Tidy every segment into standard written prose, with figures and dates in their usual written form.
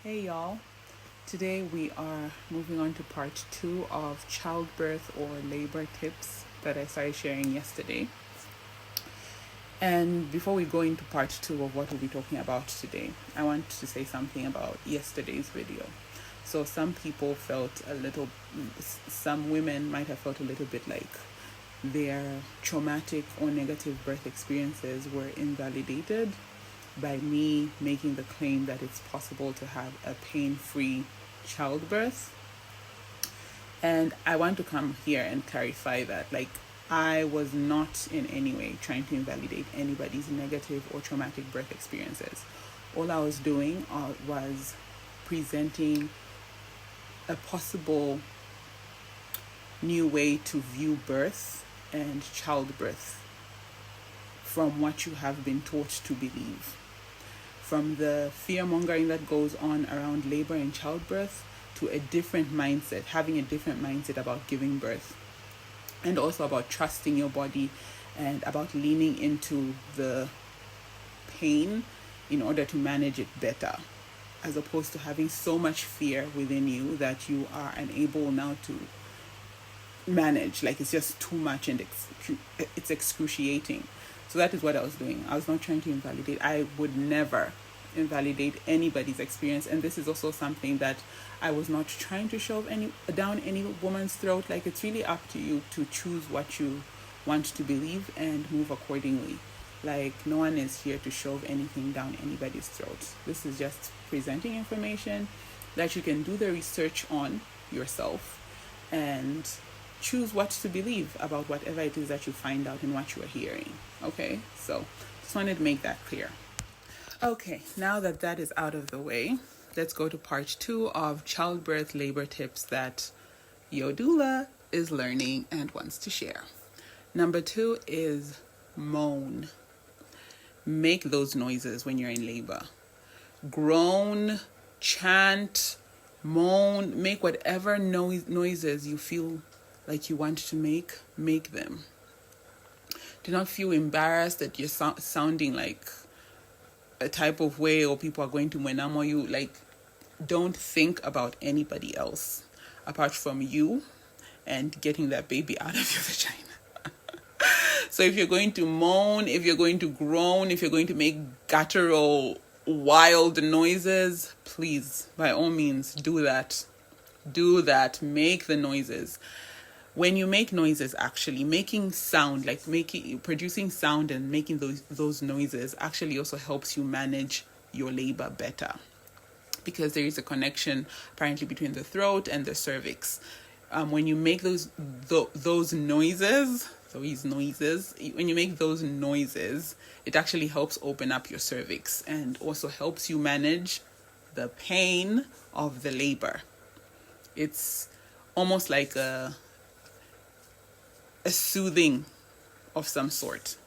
Hey y'all, today we are moving on to part 2 of childbirth or labor tips that I started sharing yesterday. And before we go into part 2 of what we'll be talking about today, I want to say something about yesterday's video. So some women might have felt a little bit like their traumatic or negative birth experiences were invalidated by me making the claim that it's possible to have a pain-free childbirth. And I want to come here and clarify that, I was not in any way trying to invalidate anybody's negative or traumatic birth experiences. All I was doing was presenting a possible new way to view birth and childbirth from what you have been taught to believe. From the fear-mongering that goes on around labor and childbirth to having a different mindset about giving birth, and also about trusting your body and about leaning into the pain in order to manage it better, as opposed to having so much fear within you that you are unable now to manage. It's just too much and it's excruciating. So that is what I was doing. I was not trying to invalidate. I would never invalidate anybody's experience. And this is also something that I was not trying to shove down any woman's throat. It's really up to you to choose what you want to believe and move accordingly. No one is here to shove anything down anybody's throat. This is just presenting information that you can do the research on yourself and choose what to believe about whatever it is that you find out and what you are hearing. Okay, so just wanted to make that clear. Okay, now that is out of the way, let's go to part 2 of childbirth labor tips that your doula is learning and wants to share. Number 2 is moan. Make those noises when you're in labor. Groan, chant, moan, make whatever noises you feel like you want to make them. Do not feel embarrassed that you're sounding like a type of way or people are going to menamo you. Don't think about anybody else apart from you and getting that baby out of your vagina. So if you're going to moan, if you're going to groan, if you're going to make guttural wild noises, please, by all means, do that. Make the noises. When you make noises, actually making sound, producing sound and making those noises actually also helps you manage your labor better, because there is a connection apparently between the throat and the cervix. When you make those noises, when you make those noises, it actually helps open up your cervix and also helps you manage the pain of the labor. It's almost like a soothing of some sort.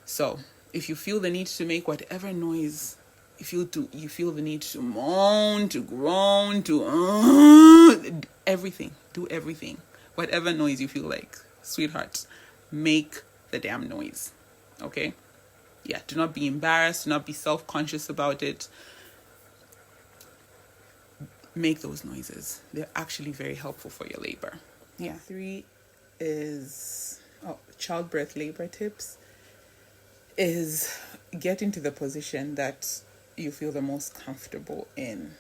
So if you feel the need to make whatever noise, you feel the need to moan, to groan, to everything, do everything. Whatever noise you feel like, sweetheart, make the damn noise. Okay? Yeah, do not be embarrassed, do not be self-conscious about it. Make those noises. They're actually very helpful for your labor. Yeah. 3 is childbirth labor tips is get into the position that you feel the most comfortable in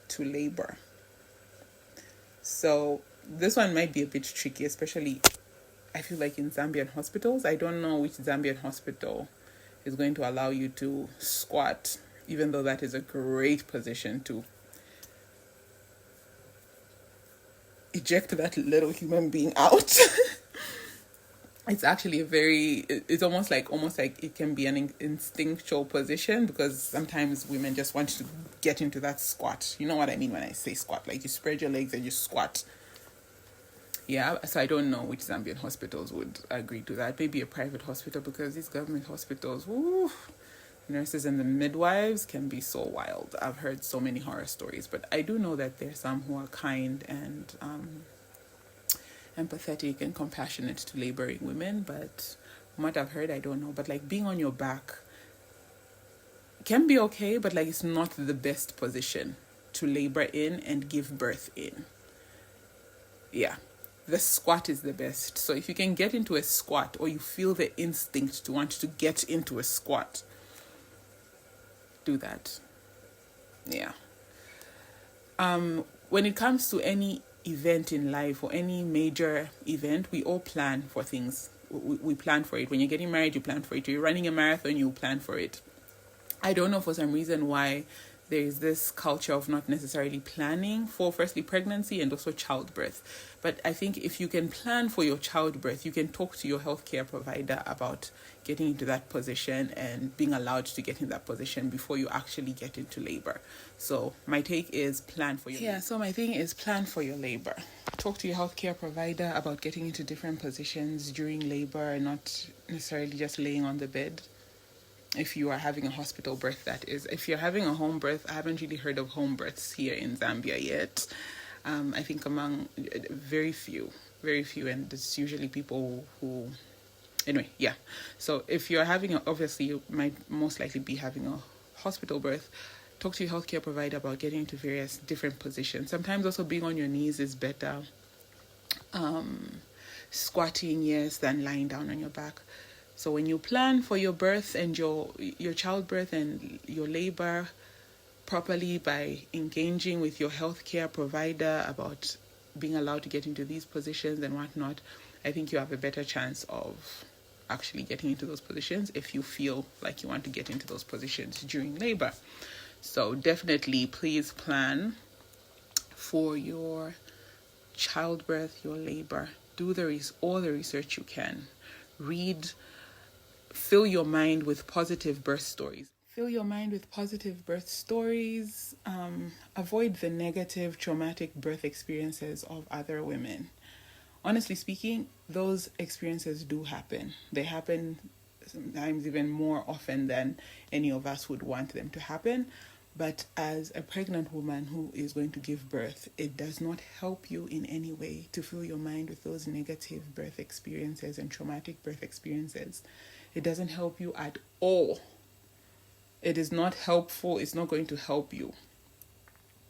to labor. So this one might be a bit tricky, especially I feel like in Zambian hospitals. I don't know which Zambian hospital is going to allow you to squat, even though that is a great position to eject that little human being out. It's actually it's almost like it can be an instinctual position, because sometimes women just want to get into that squat. You know what I mean when I say squat? You spread your legs and you squat. Yeah, so I don't know which Zambian hospitals would agree to that. Maybe a private hospital, because these government hospitals, nurses and the midwives can be so wild. I've heard so many horror stories, but I do know that there's some who are kind and empathetic and compassionate to laboring women. But from what I've heard, I don't know. But being on your back can be okay, but like it's not the best position to labor in and give birth in. Yeah, the squat is the best. So if you can get into a squat, or you feel the instinct to want to get into a squat, do that. Yeah. When it comes to any event in life or any major event, we all plan for things. We plan for it. When you're getting married, you plan for it. You're running a marathon, you plan for it. I don't know for some reason why there is this culture of not necessarily planning for, firstly, pregnancy and also childbirth. But I think if you can plan for your childbirth, you can talk to your healthcare provider about getting into that position and being allowed to get in that position before you actually get into labor. So my take is plan for your labor. So my thing is plan for your labor. Talk to your healthcare provider about getting into different positions during labor, not necessarily just laying on the bed. If you are having a hospital birth, that is. If you're having a home birth, I haven't really heard of home births here in Zambia yet. I think among very few, and it's usually people who, anyway, yeah. So if you're having, obviously you might most likely be having a hospital birth, talk to your healthcare provider about getting into various different positions. Sometimes also being on your knees is better. Squatting, yes, than lying down on your back. So when you plan for your birth and your childbirth and your labor properly by engaging with your healthcare provider about being allowed to get into these positions and whatnot, I think you have a better chance of actually getting into those positions if you feel like you want to get into those positions during labor. So definitely please plan for your childbirth, your labor. Do all the research you can. Read. Fill your mind with positive birth stories. Avoid the negative, traumatic birth experiences of other women. Honestly speaking, those experiences do happen. They happen sometimes even more often than any of us would want them to happen. But as a pregnant woman who is going to give birth, it does not help you in any way to fill your mind with those negative birth experiences and traumatic birth experiences. It doesn't help you at all. It is not helpful. It's not going to help you.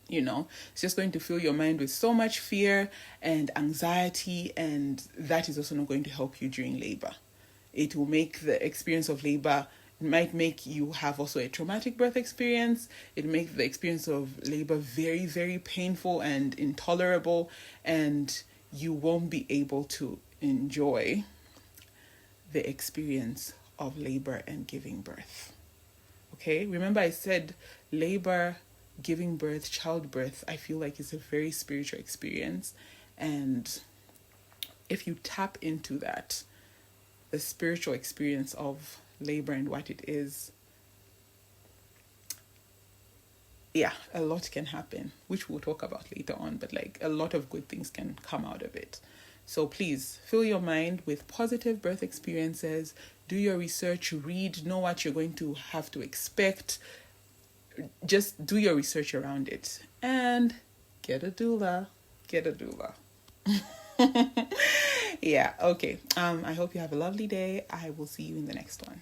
It's just going to fill your mind with so much fear and anxiety, and that is also not going to help you during labor. It will make the experience of labor, it might make you have also a traumatic birth experience. It makes the experience of labor very, very painful and intolerable, and you won't be able to enjoy the experience of labor and giving birth. Okay, remember I said labor, giving birth, childbirth, I feel like it's a very spiritual experience. And if you tap into that, the spiritual experience of labor and what it is, a lot can happen, which we'll talk about later on, but like a lot of good things can come out of it. So please fill your mind with positive birth experiences. Do your research, read, know what you're going to have to expect. Just do your research around it and get a doula. Yeah, okay. I hope you have a lovely day. I will see you in the next one.